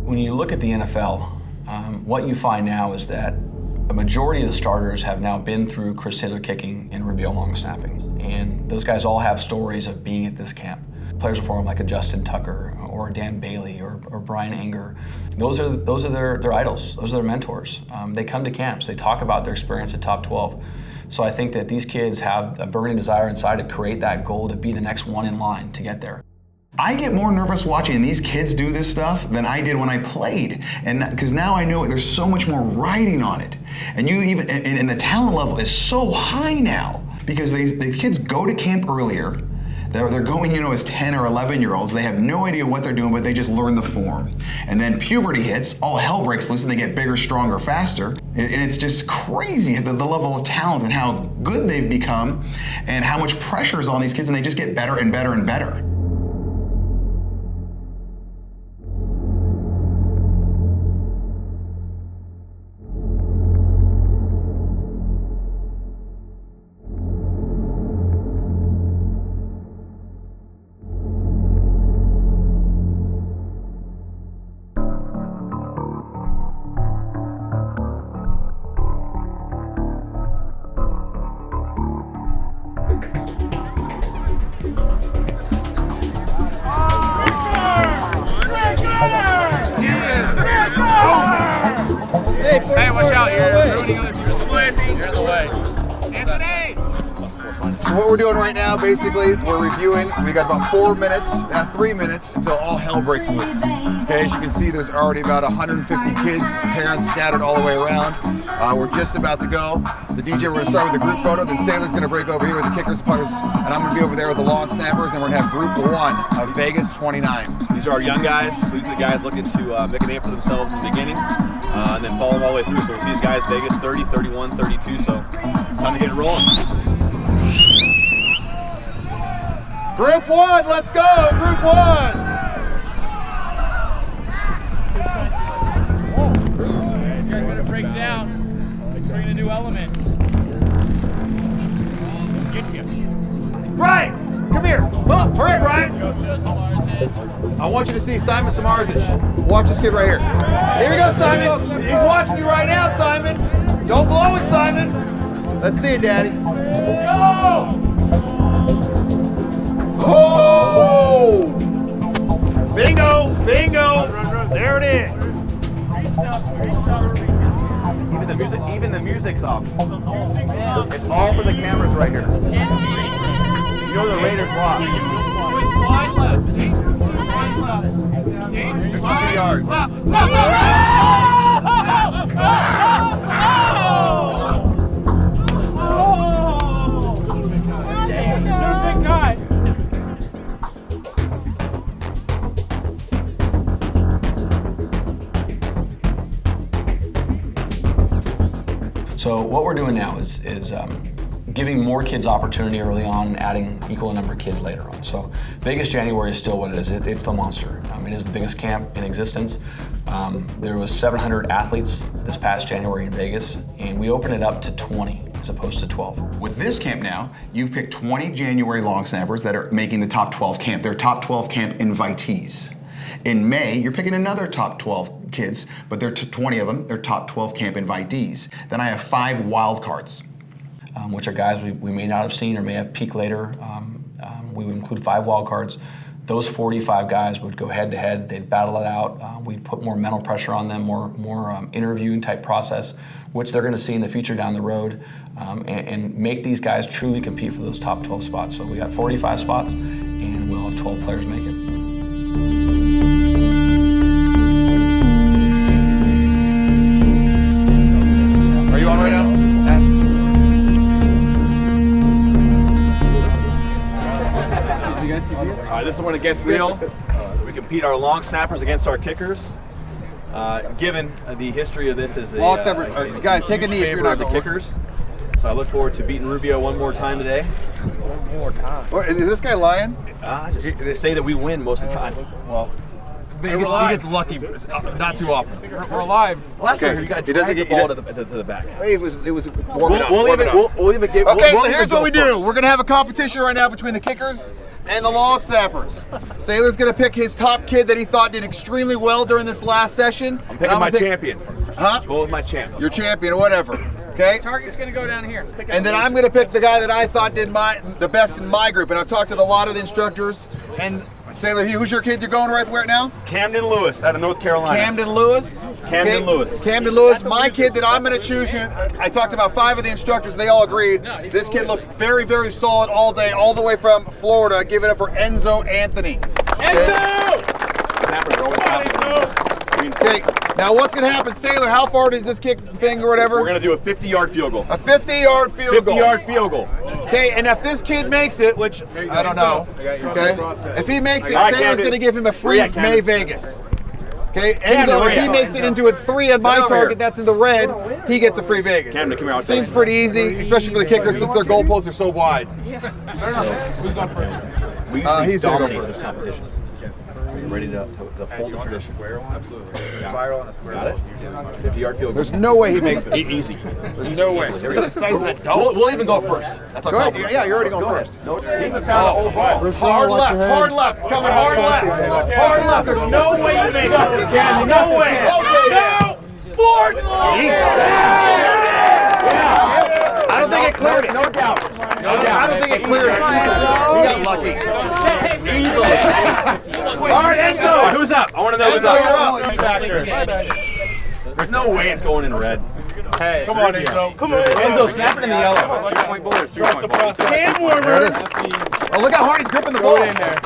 When you look at the NFL, what you find now is that a majority of the starters have now been through Chris Taylor kicking and Rubio Long Snapping. And those guys all have stories of being at this camp. Players before them like a Justin Tucker or Dan Bailey or Brian Anger. Those are their idols. Those are their mentors. They come to camps. They talk about their experience at Top 12. So I think that these kids have a burning desire inside to create that goal to be the next one in line to get there. I get more nervous watching these kids do this stuff than I did when I played, and because now I know there's so much more riding on it, and and the talent level is so high now because the kids go to camp earlier. They're going, as 10 or 11-year-olds. They have no idea what they're doing, but they just learn the form. And then puberty hits, all hell breaks loose, and they get bigger, stronger, faster. And it's just crazy the level of talent and how good they've become, and how much pressure is on these kids, and they just get better and better and better. Hey, watch out, you're ruining other people. You're in the way. Anthony! So what we're doing right now, basically, we're reviewing. We got about 4 minutes, 3 minutes, until all hell breaks loose. Okay, as you can see, there's already about 150 kids, parents scattered all the way around. We're just about to go. The DJ, we're gonna start with the group photo, then Sailor's gonna break over here with the kickers, putters, and I'm gonna be over there with the long snappers, and we're gonna have group 1 of Vegas 29. These are our young guys. These are the guys looking to make a name for themselves in the beginning, and then follow them all the way through. So we'll see these guys, Vegas 30, 31, 32, so it's time to get it rolling. Group 1, let's go, group 1! You guys gotta break down. Bring a new element. Get you. Brian, come here. Oh, hurry up, Brian. I want you to see Simon Samarzic. Watch this kid right here. Here we go, Simon. He's watching you right now, Simon. Don't blow it, Simon. Let's see it, Daddy. Go! Oh! Bingo! Bingo! There it is. Even the music's off. It's all for the cameras right here. You know the Raiders lost. 5 left. 52 yards. Big guy. So what we're doing now is giving more kids opportunity early on, adding equal number of kids later on. So Vegas January is still what it is. It's the monster. It is the biggest camp in existence. There was 700 athletes this past January in Vegas, and we opened it up to 20 as opposed to 12. With this camp now, you've picked 20 January long snappers that are making the top 12 camp. They're top 12 camp invitees. In May, you're picking another top 12 kids, but they're 20 of them, they're top 12 camp invitees. Then I have 5 wild cards. Which are guys we may not have seen or may have peaked later. We would include 5 wild cards. Those 45 guys would go head to head, they'd battle it out. We'd put more mental pressure on them, more interviewing type process, which they're gonna see in the future down the road, and make these guys truly compete for those top 12 spots. So we got 45 spots, and we'll have 12 players make it. Are you on right now? All right, this is when it gets real. We compete our long snappers against our kickers. Given the history of this as a Long snapper, guys, take a knee if you're not the kickers. So I look forward to beating Rubio one more time today. One more time. Is this guy lying? They say that we win most of the time. Well, he gets lucky, not too often. We're alive. Last time you got the ball to the back. It was warming up. We'll even give. Okay, so here's what we do. We're gonna have a competition right now between the kickers and the long snappers. Sailor's gonna pick his top kid that he thought did extremely well during this last session. I'm picking my champion. Huh? Go with my champ. Your champion or whatever. Okay. Target's gonna go down here. And then I'm gonna pick the guy that I thought did the best in my group. And I've talked to a lot of the instructors. And Sailor, who's your kid you're going right now? Camden Lewis out of North Carolina. Camden Lewis. Camden Lewis. Camden Lewis, my kid that I'm going to choose. I talked to about 5 of the instructors. They all agreed. This kid looked very, very solid all day, all the way from Florida. Give it up for Enzo Anthony. Okay, now what's going to happen, Sailor? How far does this kick thing or whatever? We're going to do a 50-yard field goal. A 50-yard field goal. 50-yard field goal. Okay, and if this kid makes it, which I don't know, okay, if he makes it, Sailor's going to give him a free May Vegas. Okay, Enzo, if he makes it into a 3 on my target, that's in the red, he gets a free Vegas. Camden, come here, Seems pretty easy, especially for the kickers since their goalposts are so wide. Who's going first? He's going to go Dominate first. this competition. Are you ready to hold the tradition? Absolutely. Spiral and a square. Got it? 50-yard field goal. There's no way he makes this. Easy. There's no way. Look at the size of that dome. We'll even go first. That's Go ahead. Yeah, you're already going first. Hard left. It's coming hard left. Hard left. There's no way you make it. Again, no way. No! Sports! Jesus. I don't think it cleared it. No doubt. I don't think it cleared it. He got lucky. Easily. All right, Enzo. Who's up? I want to know who's Enzo, you're up. up. There's no way it's going in red. Hey, Come on, Enzo. Come on. Enzo, snap it in the yellow. 3-point bullet or 3-point bullet? Hand warmer. There it is. Oh, look how hard he's gripping the ball. in there.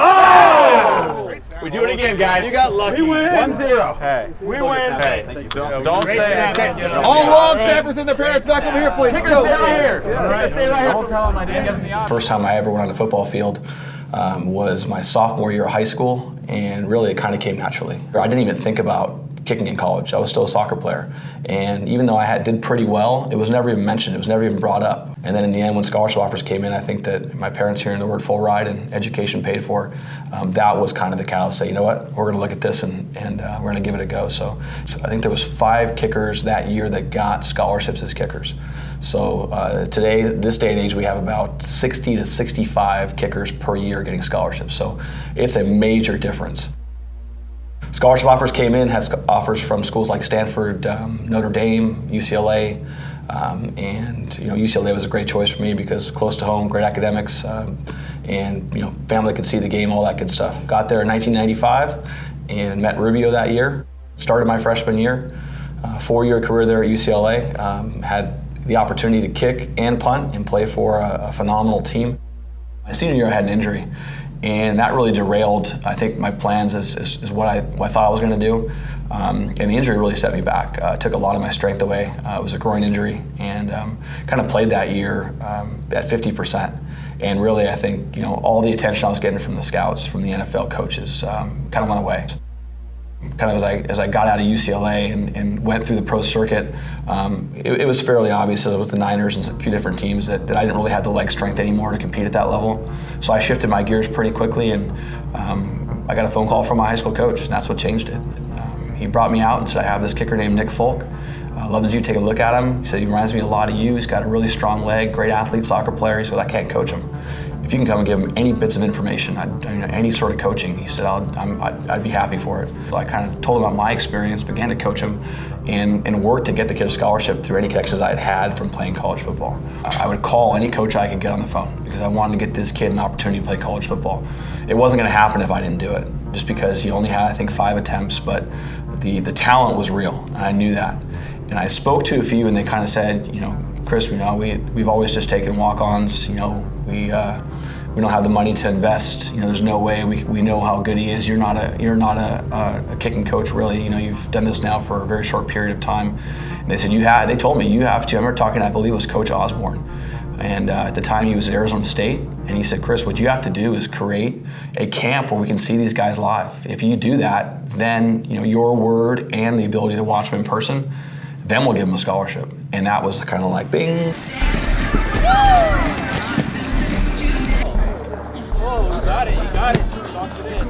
Oh! We do it again, guys. You got lucky. We win. 1-0. Hey. We win. Hey, thank you. Don't say it. All long snappers and their parents back over here, please. Let's go. First time I ever went on a football field was my sophomore year of high school, and really it kind of came naturally. I didn't even think about kicking in college. I was still a soccer player, and even though I did pretty well, it was never even mentioned. It was never even brought up. And then in the end, when scholarship offers came in, I think that my parents hearing the word full ride and education paid for, that was kind of the catalyst. Say, you know what, we're going to look at this and we're going to give it a go. So I think there was 5 kickers that year that got scholarships as kickers. So today, this day and age, we have about 60 to 65 kickers per year getting scholarships. So it's a major difference. Scholarship offers came in, had offers from schools like Stanford, Notre Dame, UCLA, and UCLA was a great choice for me because close to home, great academics, and family could see the game, all that good stuff. Got there in 1995 and met Rubio that year. Started my freshman year, 4-year career there at UCLA. Had the opportunity to kick and punt and play for a phenomenal team. My senior year, I had an injury. And that really derailed, I think, my plans as what I thought I was going to do. And the injury really set me back. Took a lot of my strength away. It was a groin injury, and kind of played that year at 50%. And really, I think all the attention I was getting from the scouts, from the NFL coaches, kind of went away. Kind of as I got out of UCLA and went through the pro circuit, it was fairly obvious with the Niners and a few different teams that I didn't really have the leg strength anymore to compete at that level. So I shifted my gears pretty quickly, and I got a phone call from my high school coach, and that's what changed it. He brought me out and said, I have this kicker named Nick Folk. I'd love you to take a look at him. He said, he reminds me a lot of you. He's got a really strong leg, great athlete, soccer player. He said, I can't coach him. If you can come and give him any bits of information, any sort of coaching, he said, I'd be happy for it. So I kind of told him about my experience, began to coach him, and worked to get the kid a scholarship through any connections I had from playing college football. I would call any coach I could get on the phone because I wanted to get this kid an opportunity to play college football. It wasn't going to happen if I didn't do it, just because he only had, I think, 5 attempts, but the talent was real, and I knew that. And I spoke to a few, and they kind of said, Chris, we've always just taken walk-ons. We don't have the money to invest. There's no way we know how good he is. You're not a kicking coach, really. You've done this now for a very short period of time. And they said they told me you have to. I remember talking, I believe it was Coach Osborne, and at the time he was at Arizona State, and he said, Chris, what you have to do is create a camp where we can see these guys live. If you do that, then your word and the ability to watch them in person, then we'll give them a scholarship. And that was kind of like, bing. You got it. Locked it in.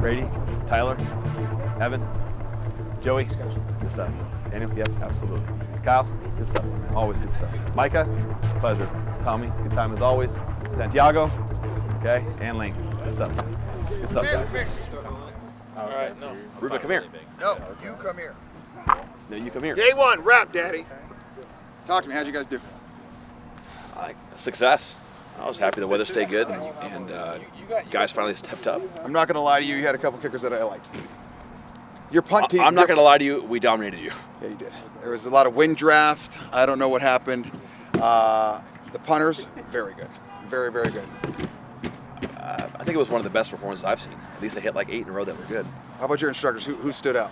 Brady, Tyler, Evan, Joey, good stuff. Daniel, yep, absolutely. Kyle, good stuff. Always good stuff. Micah, pleasure. Tommy, good time as always. Santiago, okay, and Lane, good stuff. Good stuff, guys. All right, no. Rubio, come here. No, you come here. No, you come here. Day one, wrap, Daddy. Talk to me. How'd you guys do? Success. I was happy the weather stayed good, and guys finally stepped up. I'm not gonna lie to you. You had a couple kickers that I liked. Your punt team. I'm not going to lie to you. We dominated you. Yeah, you did. There was a lot of wind draft. I don't know what happened. The punters, very good. Very, very good. I think it was one of the best performances I've seen. At least they hit like 8 in a row that were good. How about your instructors? Who stood out?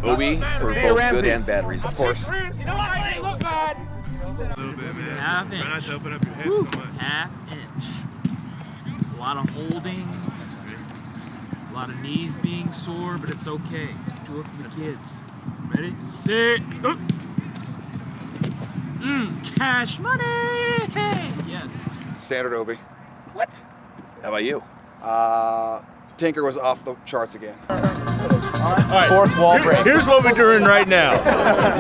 Obi for both good and bad reasons. Of course. You know what? I ain't look bad. A little bit, man. Half Try not inch. to open up your head so much. Half inch. A lot of holding. A lot of knees being sore, but it's okay. Do it for the kids. Ready? Sit. Cash money. Yes. Standard Obi. What? How about you? Tinker was off the charts again. Fourth wall break. Here's what we're doing right now.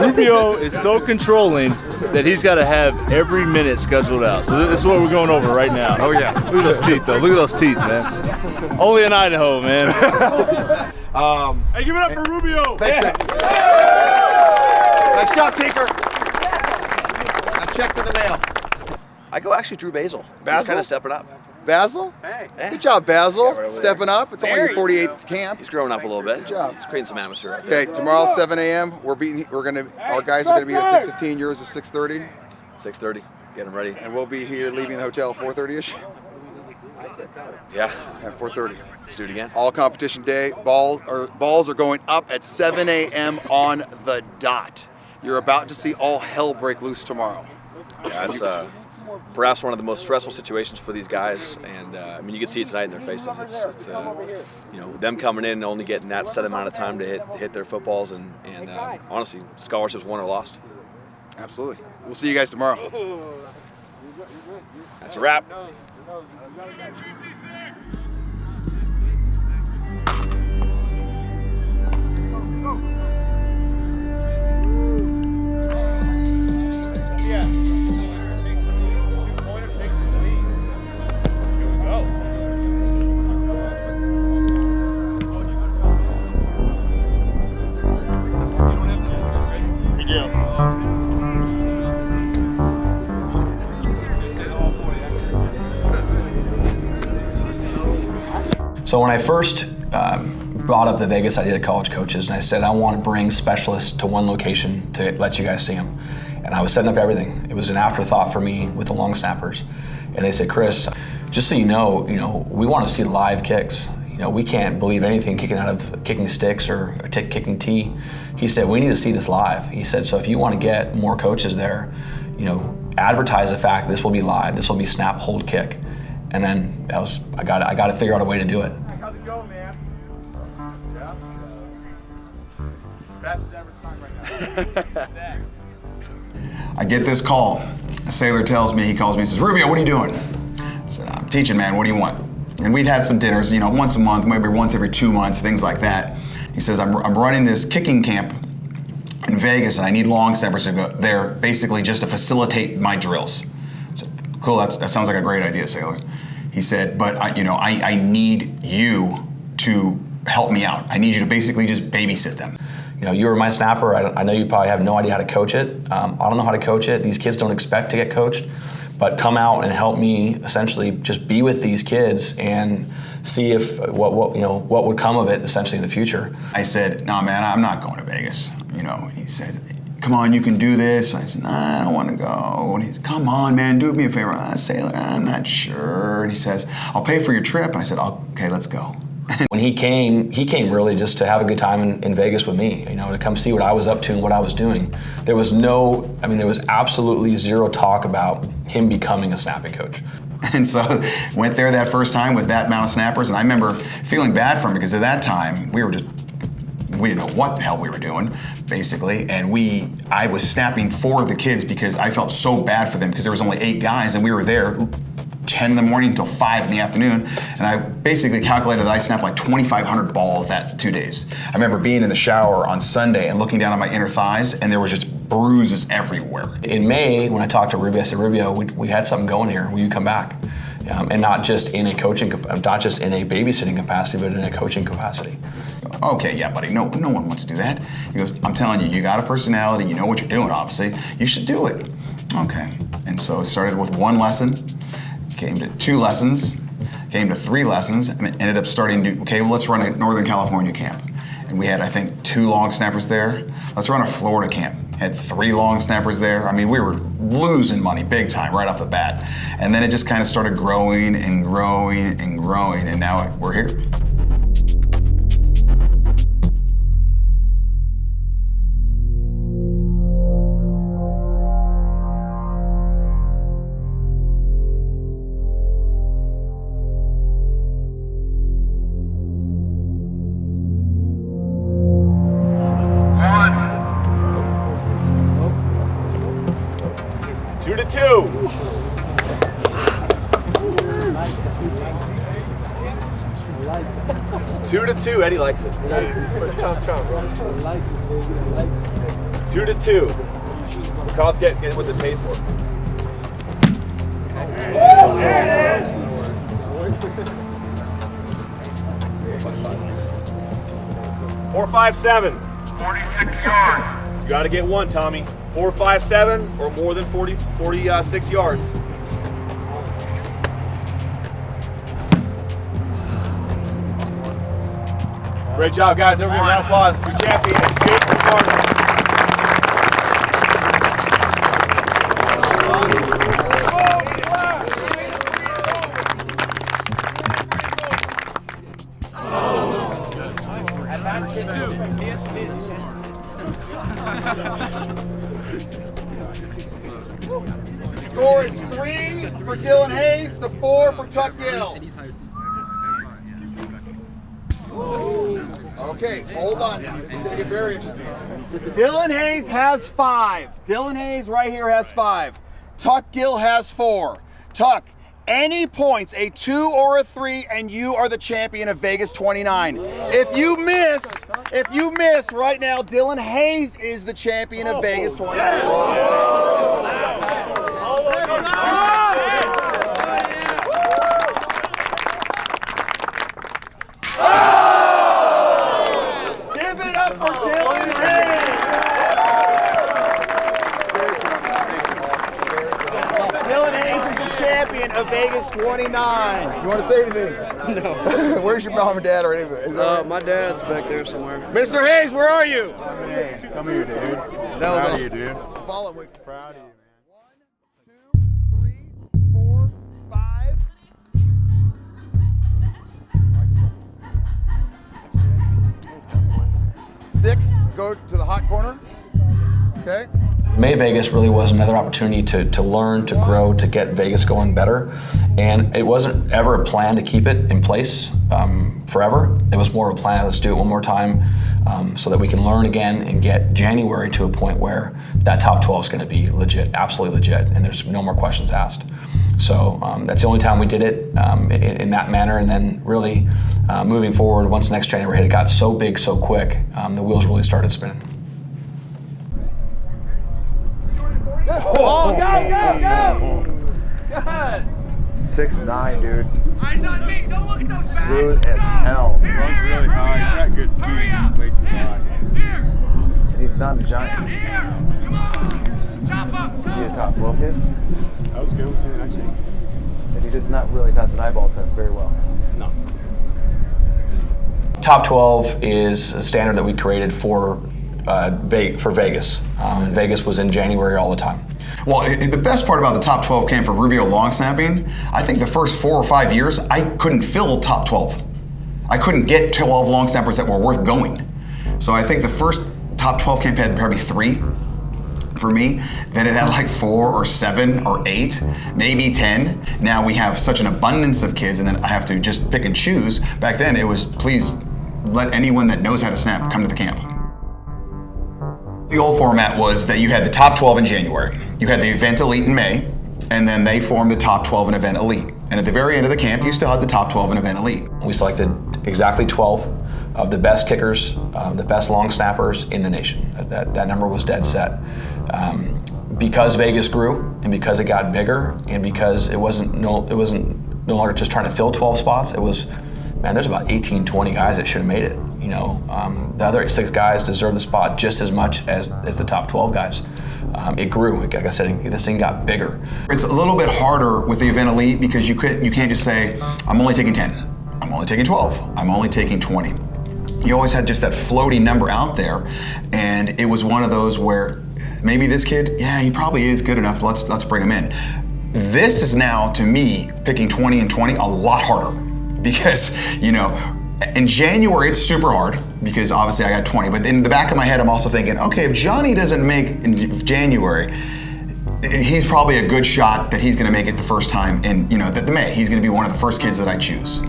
Rubio is so controlling that he's got to have every minute scheduled out. So this is what we're going over right now. Oh, yeah. Look at those teeth, though. Look at those teeth, man. Only in Idaho, man. Hey, give it up for Rubio. Thanks, man. Nice job, Tinker. That check's in the mail. I go actually Drew Basil. He's Basil? kind of stepping up. Basil? Hey. Good job, Basil. Stepping up. It's only your 48th camp. He's growing up a little bit. Good job. He's creating some atmosphere out there. Okay, tomorrow 7 a.m. Our guys are gonna be at 6:15. Yours is 6:30, 6:30. Get him ready. and we'll be here leaving the hotel 4:30ish. Yeah. At 4:30. Let's do it again. All competition day. Balls are going up at 7 a.m. on the dot. You're about to see all hell break loose tomorrow. Yeah, it's perhaps one of the most stressful situations for these guys, and I mean you can see it tonight in their faces. It's you know, them coming in and only getting that set amount of time to hit their footballs, and honestly, scholarships won or lost. Absolutely. We'll see you guys tomorrow. That's a wrap. So when I first brought up the Vegas idea to college coaches, and I said I want to bring specialists to one location to let you guys see them, and I was setting up everything. It was an afterthought for me with the long snappers, and they said, Chris, just so you know, we want to see live kicks. You know, we can't believe anything kicking sticks or kicking tee. He said we need to see this live. He said so if you want to get more coaches there, you know, advertise the fact this will be live. This will be snap, hold, kick. And then I got to figure out a way to do it. How's it going, man? Yeah. Fastest average time right now. I get this call. A sailor tells me, he calls me and says, Rubio, what are you doing? I said, I'm teaching, man, what do you want? And we'd had some dinners, you know, once a month, maybe once every 2 months, things like that. He says, I'm running this kicking camp in Vegas and I need long snappers to go there basically just to facilitate my drills. I said, cool, that sounds like a great idea, sailor. He said, but I need you to help me out. I need you to basically just babysit them. You know, you were my snapper. I know you probably have no idea how to coach it. I don't know how to coach it. These kids don't expect to get coached, but come out and help me essentially just be with these kids and see if what would come of it essentially in the future. I said, no, man, I'm not going to Vegas. You know, and he said, come on, you can do this. I said, nah, I don't want to go. And he said, come on, man, do me a favor. Sailor, I'm not sure. And he says, I'll pay for your trip. And I said, okay, let's go. When he came really just to have a good time in Vegas with me, you know, to come see what I was up to and what I was doing. There was absolutely zero talk about him becoming a snapping coach. And so went there that first time with that amount of snappers, and I remember feeling bad for him because at that time we didn't know what the hell we were doing, basically, and I was snapping for the kids because I felt so bad for them because there was only 8 guys and we were there 10 in the morning until 5 in the afternoon, and I basically calculated that I snapped like 2,500 balls that 2 days. I remember being in the shower on Sunday and looking down on my inner thighs, and there was just bruises everywhere. In May, when I talked to Rubio, I said, Rubio, we had something going here. Will you come back? And not just in a coaching, not just in a babysitting capacity, but in a coaching capacity. Okay, yeah, buddy, no one wants to do that. He goes, I'm telling you, you got a personality, you know what you're doing, obviously. You should do it. Okay, and so it started with 1 lesson, came to 2 lessons, came to 3 lessons, and ended up starting to, okay, well, let's run a Northern California camp. And we had, I think, 2 long snappers there. Let's run a Florida camp. Had 3 long snappers there. I mean, we were losing money big time right off the bat. And then it just kind of started growing and growing and growing, and now we're here. Two to two, Eddie likes it. 2 to 2. Carl's getting what they paid for. Four, 5, 7. 46 yards. You got to get one, Tommy. 4, 5, 7, or more than 46 yards. Great job, guys. Everybody, round of applause. Your champion is Jake McCartney. Score is 3 for Dylan Hayes to 4 for Tuck Gill. Okay, hold on. This is going to get very interesting. Dylan Hayes has 5. Dylan Hayes right here has 5. Tuck Gill has 4. Tuck, any points, a 2 or a 3, and you are the champion of Vegas 29. If you miss right now, Dylan Hayes is the champion of Vegas 29. Of Vegas 29. You want to say anything? No. Where's your mom and dad or anything? My dad's back there somewhere. Mr. Hayes, where are you? Come here, dude. Proud of you, dude. Follow me. Proud of you, man. 1, 2, 3, 4, 5. 6, go to the hot corner. Okay. May Vegas really was another opportunity to learn, to grow, to get Vegas going better. And it wasn't ever a plan to keep it in place forever. It was more of a plan, let's do it one more time so that we can learn again and get January to a point where that top 12 is going to be legit, absolutely legit, and there's no more questions asked. So that's the only time we did it in that manner. And then really moving forward, once next January hit, it got so big so quick, the wheels really started spinning. Oh, go! Good. 6'9", dude. Eyes on me. Don't look at those bags. Smooth as hell. Runs really high. He's got good feet. He's way too high. And he's not a giant. Come on. Chop up. Is he a top 12 kid? That was good. We'll see you next week. And he does not really pass an eyeball test very well. No. Top 12 is a standard that we created for Vegas. And Vegas was in January all the time. Well, the best part about the top 12 camp for Rubio Long Snapping, I think the first 4 or 5 years, I couldn't fill top 12. I couldn't get 12 long snappers that were worth going. So I think the first top 12 camp had probably 3 for me. Then it had like 4 or 7 or 8, maybe 10. Now we have such an abundance of kids, and then I have to just pick and choose. Back then it was, please let anyone that knows how to snap come to the camp. The old format was that you had the top 12 in January, you had the event elite in May, and then they formed the top 12 and event elite. And at the very end of the camp, you still had the top 12 in Event Elite. We selected exactly 12 of the best kickers, the best long snappers in the nation. That number was dead set. Because Vegas grew, and because it got bigger, and because it wasn't no longer just trying to fill 12 spots. It was, man, there's about 18, 20 guys that should have made it. You know, the other 6 guys deserve the spot just as much as the top 12 guys. It grew. Like I said, this thing got bigger. It's a little bit harder with the Event Elite because you can't just say, I'm only taking 10, I'm only taking 12, I'm only taking 20. You always had just that floating number out there, and it was one of those where maybe this kid, yeah, he probably is good enough, let's bring him in. This is now, to me, picking 20 and 20 a lot harder because, you know, in January it's super hard because obviously I got 20, but in the back of my head I'm also thinking, okay, if Johnny doesn't make in January, he's probably a good shot that he's gonna make it the first time in, you know, the May. He's gonna be one of the first kids that I choose.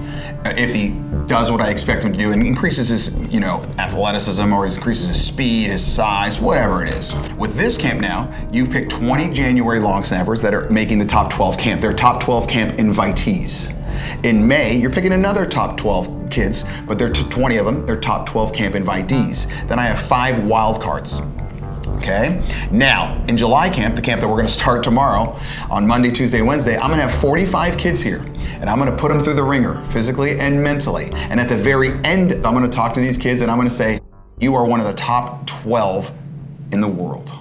If he does what I expect him to do and increases his, you know, athleticism or increases his speed, his size, whatever it is. With this camp now, you've picked 20 January long snappers that are making the top 12 camp. They're top 12 camp invitees. In May, you're picking another top 12 kids, but they're 20 of them, they're top 12 camp invitees. Then I have 5 wild cards. Okay? Now, in July camp, the camp that we're gonna start tomorrow, on Monday, Tuesday, and Wednesday, I'm gonna have 45 kids here, and I'm gonna put them through the ringer, physically and mentally. And at the very end, I'm gonna talk to these kids and I'm gonna say, you are one of the top 12 in the world.